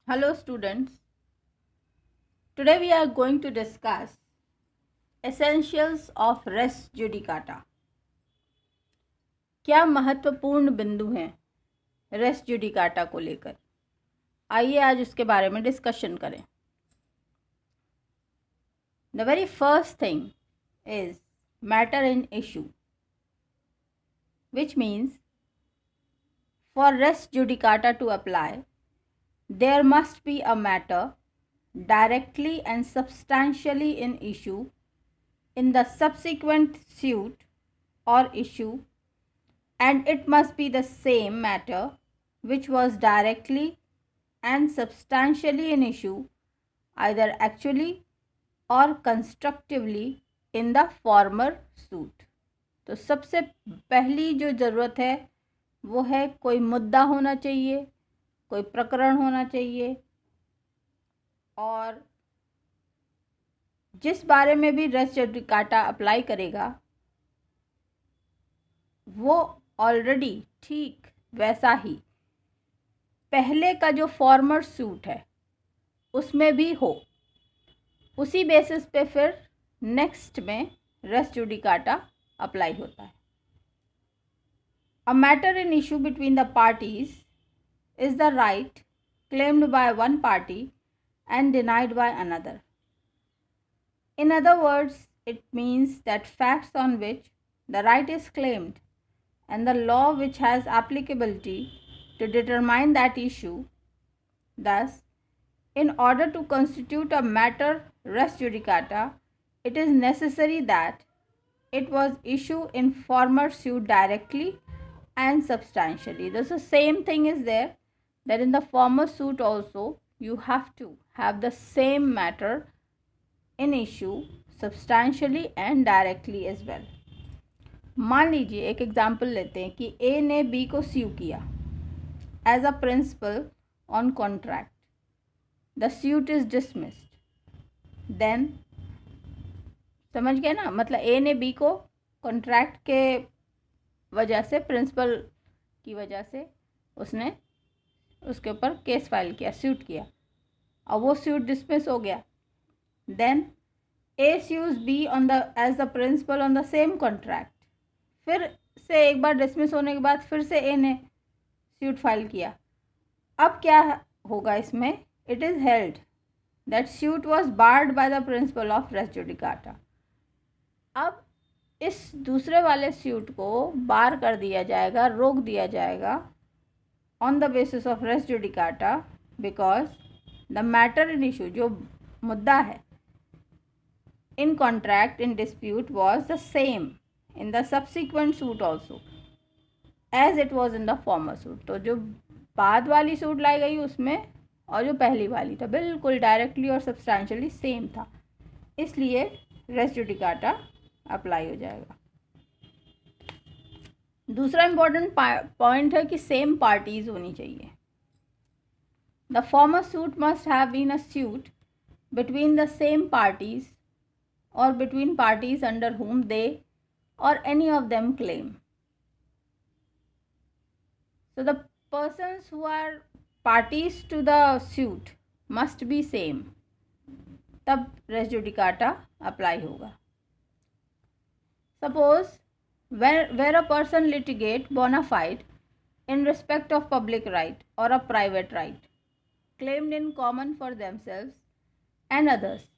Hello students, today we are going to discuss essentials of res judicata. क्या महत्वपूर्ण बिंदु हैं रेस जुडिकाटा को लेकर? आइए आज उसके बारे में डिस्कशन करें. The very first thing is matter in issue, which means for res judicata to apply, there must be a matter directly and substantially in issue in the subsequent suit or issue, and it must be the same matter which was directly and substantially in issue either actually or constructively in the former suit. तो सबसे पहली जो ज़रूरत है वो है कोई मुद्दा होना चाहिए, कोई प्रकरण होना चाहिए, और जिस बारे में भी रेस जुडिकाटा अप्लाई करेगा वो ऑलरेडी ठीक वैसा ही पहले का जो फॉर्मर सूट है उसमें भी हो. उसी बेसिस पे फिर नेक्स्ट में रेस जुडिकाटा अप्लाई होता है. A matter in issue between the parties is the right claimed by one party and denied by another. In other words, it means that facts on which the right is claimed and the law which has applicability to determine that issue. Thus, in order to constitute a matter res judicata, it is necessary that it was issued in former suit directly and substantially. The same thing is there, that in the former suit also you have to have the same matter in issue substantially and directly as well. मान लीजिए एक example लेते हैं कि ए ने B को sue किया as a principle on contract. The suit is dismissed. Then समझ गए ना, मतलब ए ने बी को कॉन्ट्रैक्ट के वजह से, प्रिंसिपल की वजह से उसने उसके ऊपर केस फाइल किया, सूट किया, और वो सूट डिसमिस हो गया. Then A sues B on the as the principle on the same contract. फिर से एक बार डिसमिस होने के बाद फिर से ए ने सूट फाइल किया. अब क्या होगा इसमें? It is held that suit was barred by the principle of res judicata. अब इस दूसरे वाले सूट को बार कर दिया जाएगा, रोक दिया जाएगा on the basis of res judicata, because the matter in issue, जो मुद्दा है in contract in dispute, was the same in the subsequent suit also as it was in the former suit. तो जो बाद वाली सूट लाई गई उसमें और जो पहली वाली था बिल्कुल डायरेक्टली और सब्सटैंशियली सेम था, इसलिए रेस जुडिकाटा अप्लाई हो जाएगा. दूसरा इम्पोर्टेंट पॉइंट है कि सेम पार्टीज होनी चाहिए. The former suit must have been a suit between the same parties और between parties under whom they or any of them claim. So the persons who are parties to the suit must be same, तब race judicata apply होगा. Suppose where a person litigate bona fide in respect of public right or a private right claimed in common for themselves and others,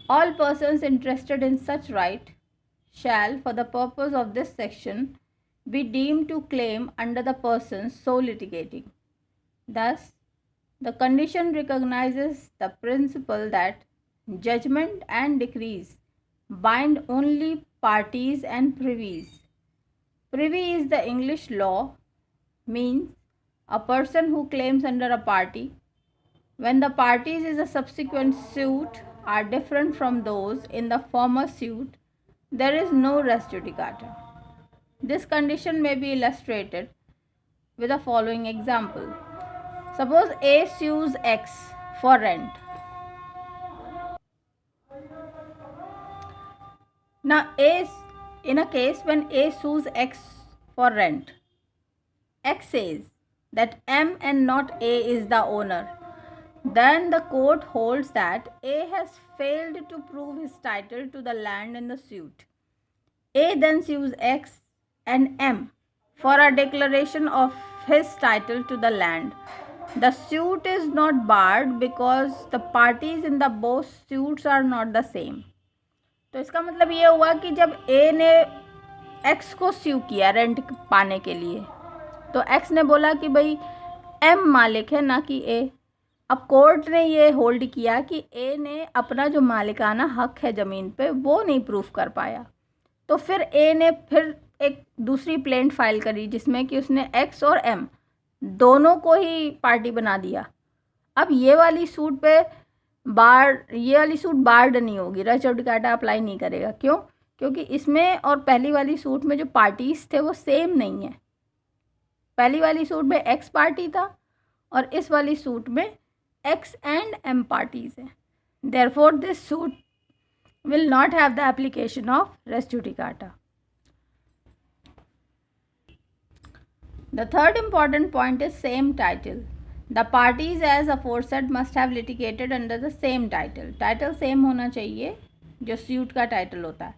all persons interested in such right shall, for the purpose of this section, be deemed to claim under the persons so litigating. Thus, the condition recognizes the principle that judgment and decrees bind only parties and privies. Privy is the English law, means a person who claims under a party when the parties in the subsequent suit are different from those in the former suit. There is no res judicata. This condition may be illustrated with the following example. Suppose A sues X for rent. Now, in a case when A sues X for rent, X says that M and not A is the owner, Then the court holds that A has failed to prove his title to the land in the suit. A then sues X and M for a declaration of his title to the land. The suit is not barred because the parties in the both suits are not the same. तो इसका मतलब ये हुआ कि जब A ने X को sue किया रेंट पाने के लिए, तो X ने बोला कि भाई M मालिक है ना कि A। अब कोर्ट ने ये होल्ड किया कि A ने अपना जो मालिकाना हक है ज़मीन पे वो नहीं प्रूफ कर पाया, तो फिर A ने फिर एक दूसरी प्लेंट फाइल करी जिसमें कि उसने X और M दोनों को ही पार्टी बना दिया। अब ये वाली सूट पे ये वाली सूट बार्ड नहीं होगी, रेस जुडिकाटा अप्लाई नहीं करेगा। क्यों? क्योंकि इसमें और पहली वाली सूट में जो पार्टीज थे वो सेम नहीं है। पहली वाली सूट में X पार्टी था और इस वाली सूट में X एंड M पार्टीज हैं। Therefore this suit will not have the application of res judicata. The third important point is same title. The parties as aforesaid must have litigated under the same title. Title same होना चाहिए जो suit का title होता है.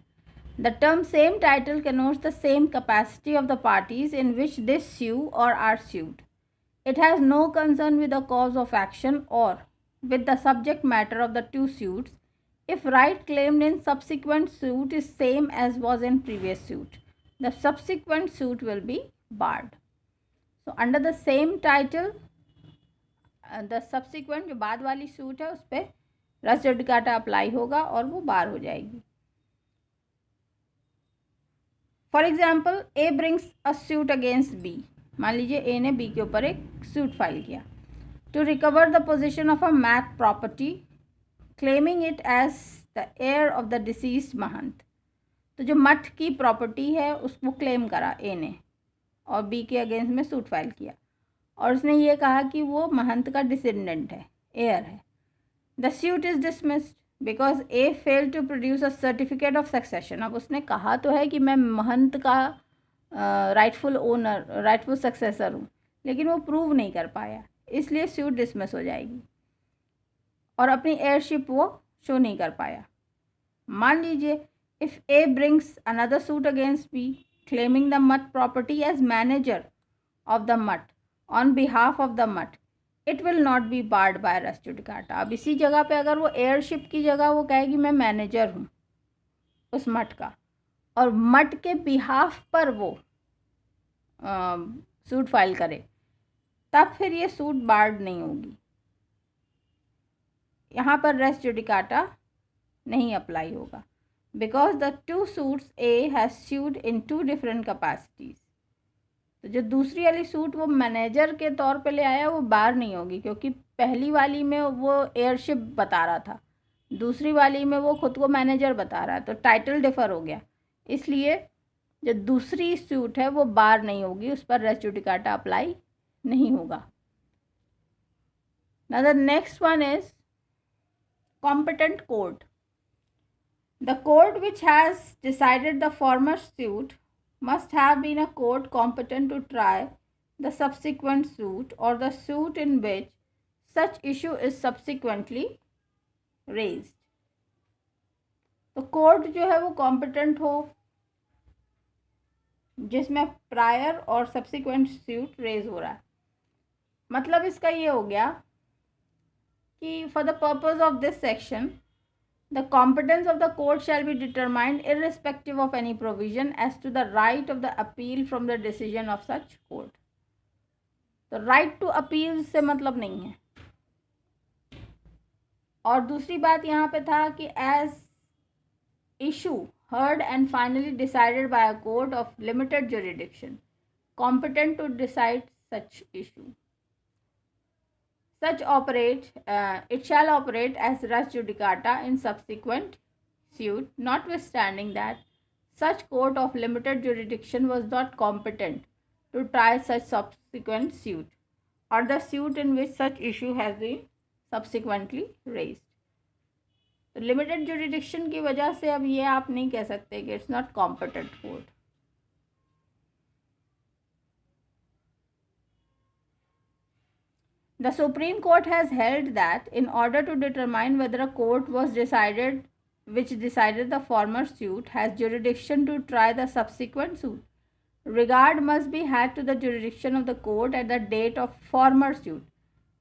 The term same title connotes the same capacity of the parties in which they sue or are sued. It has no concern with the cause of action or with the subject matter of the two suits if right claimed in subsequent suit is same as was in previous suit. The subsequent suit will be barred. So under the same title, the subsequent जो बाद वाली suit है उस पर race judicata apply होगा और वो बार हो जाएगी। For example A brings a suit against B. मान लीजिए A ने B के ऊपर एक सूट फाइल किया to recover the possession of a mat property claiming it as the heir of the deceased महंत। तो जो मठ की प्रॉपर्टी है उसको क्लेम करा A ने और B के अगेंस्ट में सूट फाइल किया और उसने ये कहा कि वो महंत का डिसेंडेंट है, हेयर है। The suit is dismissed because A failed to produce a certificate of succession. अब उसने कहा तो है कि मैं महंत का राइटफुल ओनर, राइटफुल सक्सेसर हूँ, लेकिन वो प्रूव नहीं कर पाया, इसलिए सूट डिसमिस हो जाएगी और अपनी एयरशिप वो शो नहीं कर पाया। मान लीजिए if A brings another suit against B claiming the mutt property as manager of the mutt on behalf of the mutt, it will not be barred by res judicata. अब इसी जगह पे अगर वो एयरशिप की जगह वो कहेगी मैं मैनेजर हूँ उस मठ का और मठ के बिहाफ पर वो सूट फाइल करे, तब फिर ये सूट बार्ड नहीं होगी। यहाँ पर रेस जुडिकाटा नहीं अप्लाई होगा because the two suits A has sued in two different capacities. तो जो दूसरी वाली सूट वो मैनेजर के तौर पे ले आया वो बार नहीं होगी, क्योंकि पहली वाली में वो एयरशिप बता रहा था, दूसरी वाली में वो खुद को मैनेजर बता रहा है, तो टाइटल डिफर हो गया, इसलिए जो दूसरी सूट है वो बार नहीं होगी, उस पर रेस जुडिकाटा अप्लाई नहीं होगा। Now the next one is competent court. The court which has decided the former suit must have been a court competent to try the subsequent suit or the suit in which such issue is subsequently raised. तो court जो है वो competent हो जिसमें prior और subsequent suit raise हो रहा है। मतलब इसका ये हो गया कि for the purpose of this section the competence of the court shall be determined irrespective of any provision as to the right of the appeal from the decision of such court. तो right to appeal से मतलब नहीं है। और दूसरी बात यहाँ पे था कि as issue heard and finally decided by a court of limited jurisdiction competent to decide such issue. Such it shall operate as res judicata in subsequent suit, notwithstanding that such court of limited jurisdiction was not competent to try such subsequent suit, or the suit in which such issue has been subsequently raised. तो limited jurisdiction की वजह से अब ये आप नहीं कह सकते कि it's not competent court. The Supreme Court has held that in order to determine whether a court which decided the former suit has jurisdiction to try the subsequent suit, regard must be had to the jurisdiction of the court at the date of former suit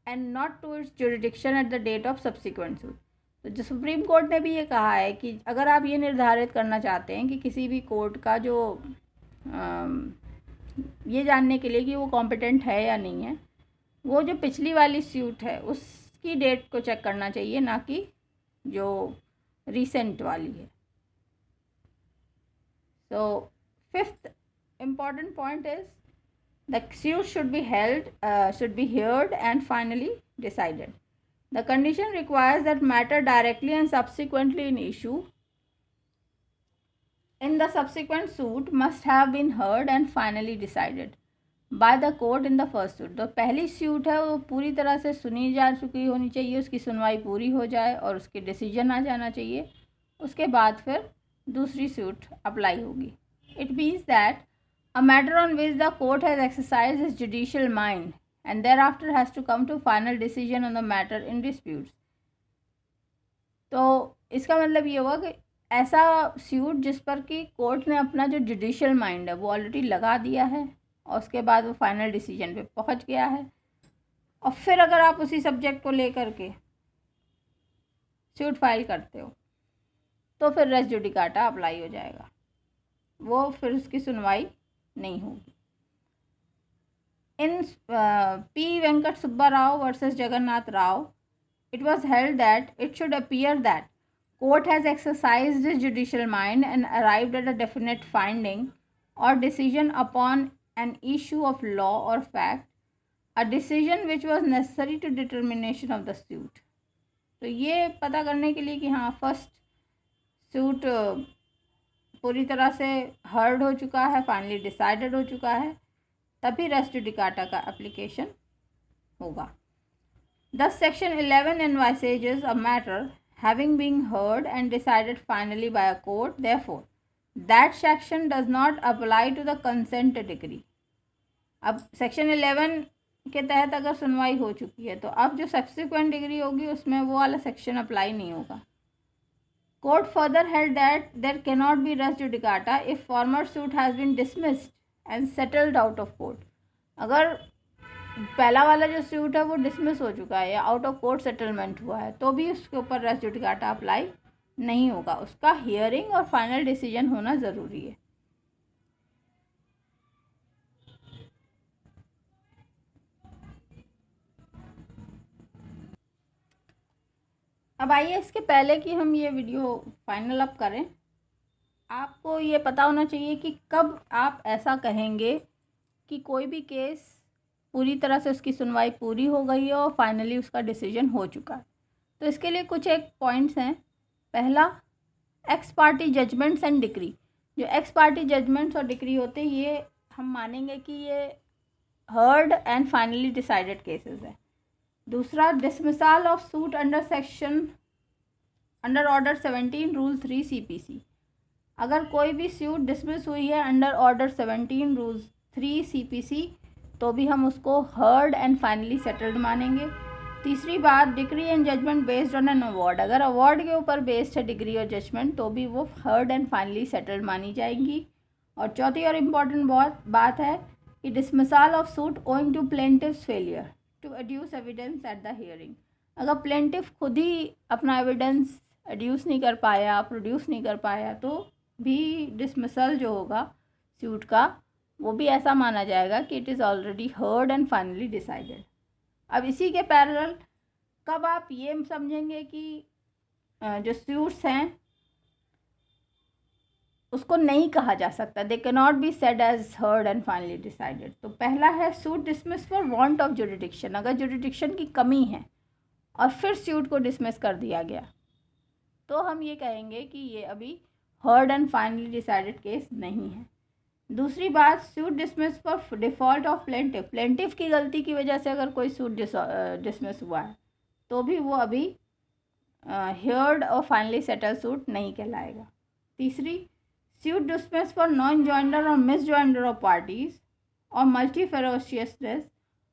and not to its jurisdiction at the date of subsequent suit. तो जो supreme court ने भी ये कहा है कि अगर आप ये निर्धारित करना चाहते हैं कि किसी भी कोर्ट का जो ये जानने के लिए कि वो कॉम्पिटेंट है या नहीं है, वो जो पिछली वाली सूट है उसकी डेट को चेक करना चाहिए, ना कि जो रिसेंट वाली है. So fifth important point is the suit should be heard and finally decided. The condition requires that matter directly and subsequently in issue in the subsequent suit must have been heard and finally decided by the court in the first suit. तो पहली suit है वो पूरी तरह से सुनी जा चुकी होनी चाहिए, उसकी सुनवाई पूरी हो जाए और उसके डिसीजन आ जाना चाहिए, उसके बाद फिर दूसरी सूट अप्लाई होगी. It means that a matter on which the court has exercised its judicial mind and thereafter has to come to final decision on the matter in disputes. तो इसका मतलब ये हुआ कि ऐसा सूट जिस पर कि कोर्ट ने अपना जो जुडिशियल माइंड है वो ऑलरेडी लगा दिया है और उसके बाद वो फाइनल डिसीजन पे पहुंच गया है, और फिर अगर आप उसी सब्जेक्ट को लेकर के सूट फाइल करते हो तो फिर रेस जुडिकाटा अप्लाई हो जाएगा, वो फिर उसकी सुनवाई नहीं होगी. In P. Venkat Subba Rao versus Jagannath Rao, it was held that it should appear that court has exercised its judicial mind and arrived at a definite finding or decision upon an issue of law or fact, a decision which was necessary to determination of the suit. तो ये पता करने के लिए कि हाँ first suit पूरी तरह से हर्ड हो चुका है, फाइनली डिसाइडेड हो चुका है, तभी रेस जुडिकाटा का एप्लीकेशन होगा. Thus section 11 envisages a matter having been heard and decided finally by a court, therefore that section does not apply to the consent decree. अब सेक्शन 11 के तहत अगर सुनवाई हो चुकी है तो अब जो सब्सिक्वेंट डिग्री होगी उसमें वो वाला सेक्शन अप्लाई नहीं होगा. Court further held that there cannot be res judicata if former suit has been dismissed and settled out of court. अगर पहला वाला जो सूट है वो डिसमिस हो चुका है या आउट ऑफ कोर्ट सेटलमेंट हुआ है तो भी उसके ऊपर रेस जुडिकाटा अप्लाई नहीं होगा, उसका हियरिंग और फाइनल डिसीजन होना ज़रूरी है. अब आइए इसके पहले कि हम ये वीडियो फाइनल अप करें, आपको ये पता होना चाहिए कि कब आप ऐसा कहेंगे कि कोई भी केस पूरी तरह से उसकी सुनवाई पूरी हो गई है और फाइनली उसका डिसीजन हो चुका है. तो इसके लिए कुछ एक पॉइंट्स हैं. पहला, ex parte judgements and decree. जो एक्स पार्टी जजमेंट्स और डिक्री होते हैं ये हम मानेंगे कि ये heard and finally decided cases है. दूसरा, dismissal of suit under order 17 rule 3 CPC. अगर कोई भी सूट डिसमिस हुई है अंडर ऑर्डर 17 रूल 3 CPC तो भी हम उसको हर्ड एंड फाइनली सेटल्ड मानेंगे. तीसरी बात, decree and judgment based on an award. अगर अवार्ड के ऊपर बेस्ड है डिक्री और जजमेंट तो भी वो हर्ड एंड फाइनली सेटल्ड मानी जाएंगी. और चौथी और इम्पॉर्टेंट बात है कि dismissal of suit owing to plaintiff's failure to adduce evidence at the hearing. अगर प्लेंटिव खुद ही अपना एविडेंस एड्यूस नहीं कर पाया, प्रोड्यूस नहीं कर पाया तो भी डिसमिसल जो होगा सूट का वो भी ऐसा माना जाएगा कि it is already heard and finally decided. अब इसी के पैरेलल कब आप ये समझेंगे कि जो सूट्स हैं उसको नहीं कहा जा सकता, they can not be said as heard and finally decided. तो पहला है suit dismiss for want of jurisdiction. अगर जुरिडिक्शन की कमी है और फिर सूट को डिसमिस कर दिया गया तो हम ये कहेंगे कि ये अभी heard and finally decided case नहीं है. दूसरी बात, suit dismiss for default of plaintiff. Plaintiff की गलती की वजह से अगर कोई सूट डिसमिस हुआ है तो भी वो अभी हर्ड और फाइनली सेटल सूट नहीं कहलाएगा. तीसरी, suit dismiss for non joinder और मिस जॉइंडर ऑफ पार्टीज और मल्टीफेरोशियसनेस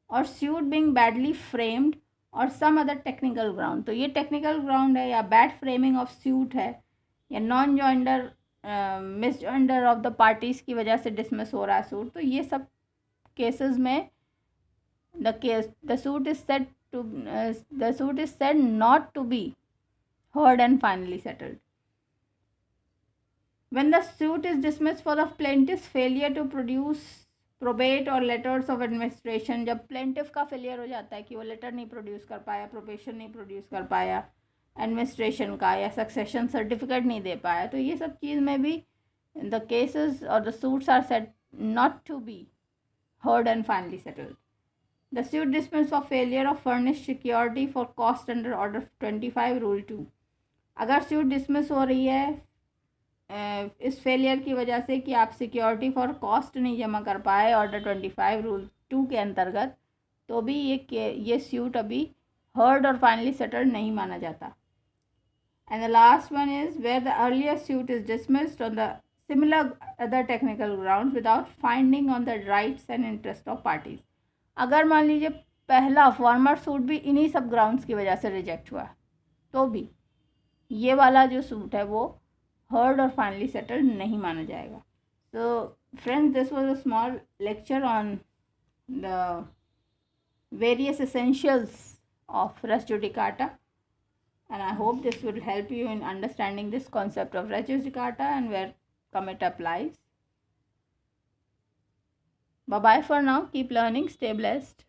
और suit being badly framed और some other technical ground। तो ये technical ground है या bad framing of suit है या non joinder misjoinder of the parties की वजह से डिसमिस हो रहा है सूट, तो ये सब केसेस में the suit is said not to be heard and finally settled. When the suit is dismissed for the plaintiff's failure to produce probate or letters of administration, जब plaintiff का failure हो जाता है कि वो letter नहीं produce कर पाया, probation नहीं produce कर पाया, administration का या succession certificate नहीं दे पाया, तो ये सब चीज़ में भी the cases or the suits are said not to be heard and finally settled. The suit dismissed for failure of furnished security for cost under Order 25 Rule 2. अगर suit dismiss हो रही है इस फेलियर की वजह से कि आप सिक्योरिटी फॉर कॉस्ट नहीं जमा कर पाए ऑर्डर 25 रूल 2 के अंतर्गत, तो भी ये सूट अभी हर्ड और फाइनली सेटल्ड नहीं माना जाता। And the last one is where the earlier suit is dismissed on the similar other technical ground without finding on the rights and interest of parties. अगर मान लीजिए पहला फॉर्मर सूट भी इन्हीं सब ग्राउंड्स की वजह से रिजेक्ट हुआ, तो भी ये वाला जो सूट है वो heard or finally settled नहीं माना जाएगा। So friends, this was a small lecture on the various essentials of res judicata, and I hope this will help you in understanding this concept of res judicata and where come it applies. Bye bye for now. Keep learning. Stay blessed.